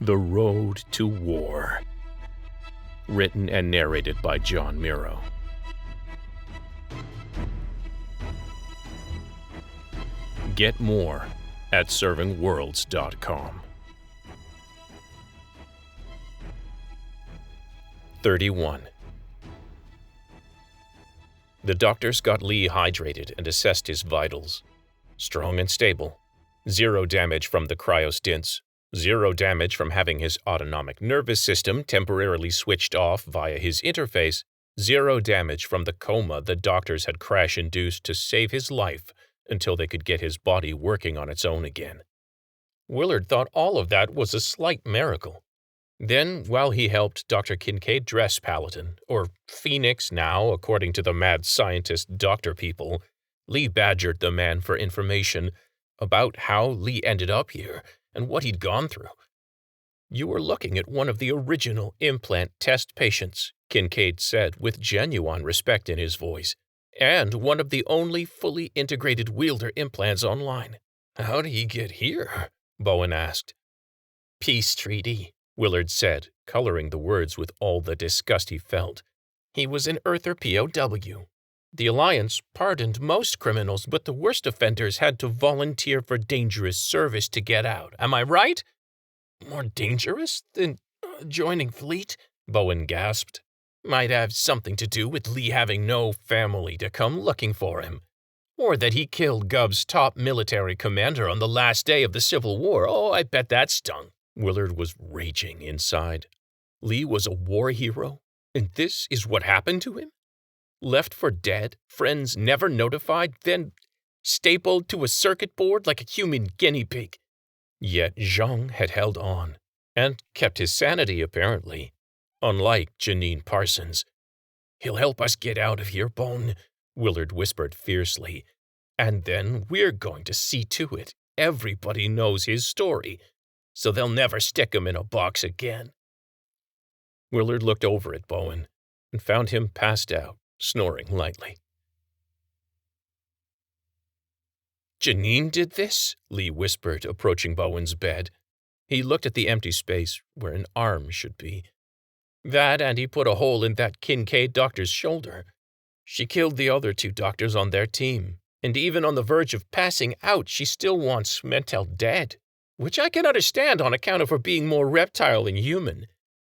The Road to War. Written and narrated by John Miro. Get more at servingworlds.com. 31. The doctors got Lee hydrated and assessed his vitals. Strong and stable. 0 damage from the cryostints. 0 damage from having his autonomic nervous system temporarily switched off via his interface. 0 damage from the coma the doctors had crash-induced to save his life until they could get his body working on its own again. Willard thought all of that was a slight miracle. Then, while he helped Dr. Kincaid dress Paladin, or Phoenix now, according to the mad scientist doctor people, Lee badgered the man for information about how Lee ended up here and what he'd gone through. "You were looking at one of the original implant test patients," Kincaid said with genuine respect in his voice, "and one of the only fully integrated wielder implants online." "How did he get here?" Bowen asked. "Peace treaty," Willard said, coloring the words with all the disgust he felt. "He was an Earther POW. The Alliance pardoned most criminals, but the worst offenders had to volunteer for dangerous service to get out. Am I right?" "More dangerous than joining fleet?" Bowen gasped. "Might have something to do with Lee having no family to come looking for him. Or that he killed Gub's top military commander on the last day of the Civil War. Oh, I bet that stung." Willard was raging inside. Lee was a war hero, and this is what happened to him? Left for dead, friends never notified, then stapled to a circuit board like a human guinea pig. Yet Zhang had held on, and kept his sanity apparently, unlike Janine Parsons. "He'll help us get out of here, Bone," Willard whispered fiercely. "And then we're going to see to it everybody knows his story, so they'll never stick him in a box again." Willard looked over at Bowen and found him passed out, snoring lightly. "Janine did this?" Lee whispered, approaching Bowen's bed. He looked at the empty space where an arm should be. "That, and he put a hole in that Kincaid doctor's shoulder. She killed the other 2 doctors on their team, and even on the verge of passing out, she still wants Mentel dead, which I can understand on account of her being more reptile than human.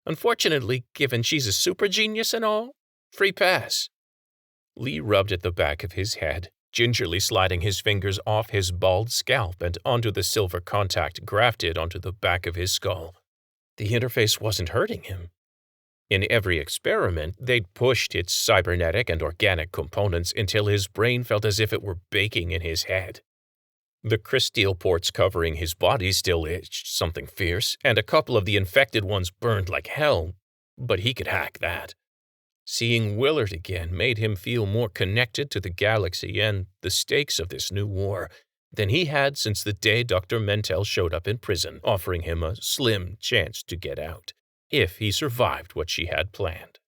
Unfortunately, given she's a super genius and all, free pass." Lee rubbed at the back of his head, gingerly sliding his fingers off his bald scalp and onto the silver contact grafted onto the back of his skull. The interface wasn't hurting him. In every experiment, they'd pushed its cybernetic and organic components until his brain felt as if it were baking in his head. The crysteel ports covering his body still itched something fierce, and a couple of the infected ones burned like hell, but he could hack that. Seeing Willard again made him feel more connected to the galaxy and the stakes of this new war than he had since the day Dr. Mentel showed up in prison, offering him a slim chance to get out, if he survived what she had planned.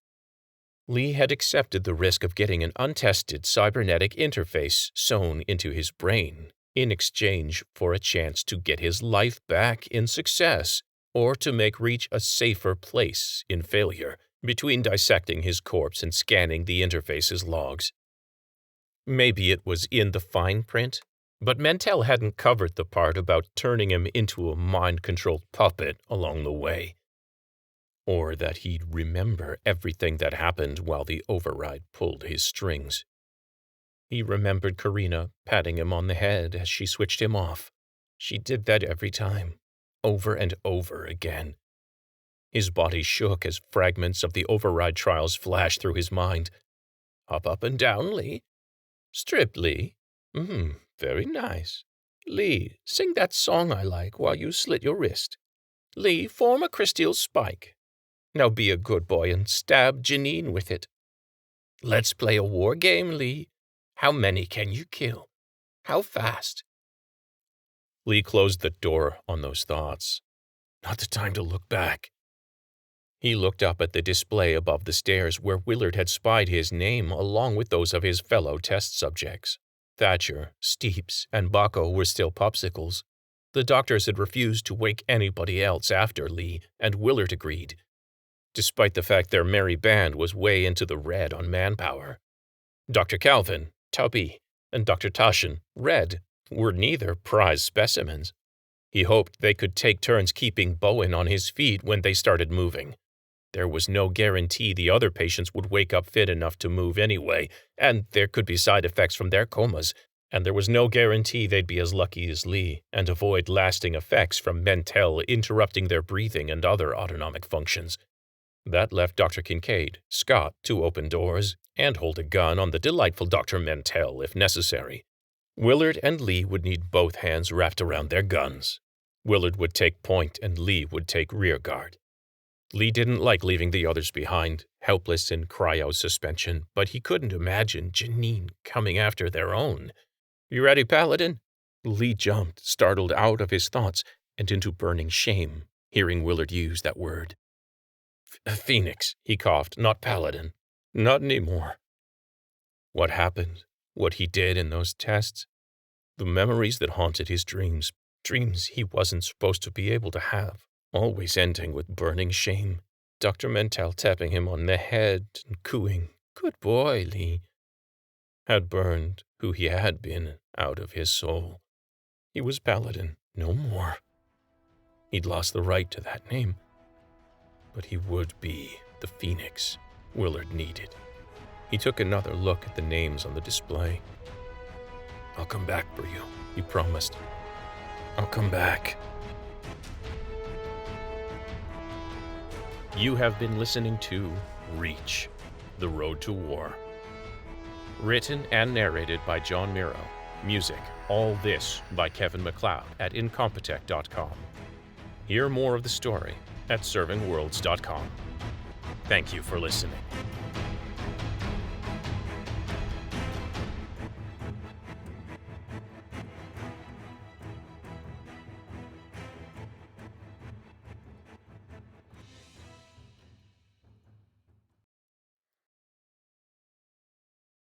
Lee had accepted the risk of getting an untested cybernetic interface sewn into his brain in exchange for a chance to get his life back in success or to make Reach a safer place in failure, between dissecting his corpse and scanning the interface's logs. Maybe it was in the fine print, but Mentel hadn't covered the part about turning him into a mind-controlled puppet along the way. Or that he'd remember everything that happened while the override pulled his strings. He remembered Karina patting him on the head as she switched him off. She did that every time, over and over again. His body shook as fragments of the override trials flashed through his mind. Up and down, Lee. Strip, Lee. Very nice. Lee, sing that song I like while you slit your wrist. Lee, form a crysteel spike. Now be a good boy and stab Janine with it. Let's play a war game, Lee. How many can you kill? How fast? Lee closed the door on those thoughts. Not the time to look back. He looked up at the display above the stairs where Willard had spied his name along with those of his fellow test subjects. Thatcher, Steeps, and Baco were still popsicles. The doctors had refused to wake anybody else after Lee, and Willard agreed, despite the fact their merry band was way into the red on manpower. Dr. Calvin, Tubby, and Dr. Taschen, Red, were neither prize specimens. He hoped they could take turns keeping Bowen on his feet when they started moving. There was no guarantee the other patients would wake up fit enough to move anyway, and there could be side effects from their comas, and there was no guarantee they'd be as lucky as Lee and avoid lasting effects from Mentel interrupting their breathing and other autonomic functions. That left Dr. Kincaid, Scott, to open doors and hold a gun on the delightful Dr. Mentel if necessary. Willard and Lee would need both hands wrapped around their guns. Willard would take point and Lee would take rear guard. Lee didn't like leaving the others behind, helpless in cryo-suspension, but he couldn't imagine Janine coming after their own. "You ready, Paladin?" Lee jumped, startled out of his thoughts and into burning shame, hearing Willard use that word. "Phoenix," he coughed, "not Paladin. Not anymore." What happened, what he did in those tests, the memories that haunted his dreams he wasn't supposed to be able to have, always ending with burning shame. Dr. Mentel tapping him on the head and cooing, "Good boy, Lee," had burned who he had been out of his soul. He was Paladin, no more. He'd lost the right to that name, but he would be the Phoenix Willard needed. He took another look at the names on the display. "I'll come back for you," he promised. "I'll come back." You have been listening to Reach, The Road to War. Written and narrated by John Miro. Music, All This by Kevin MacLeod at Incompetech.com. Hear more of the story at servingworlds.com. Thank you for listening.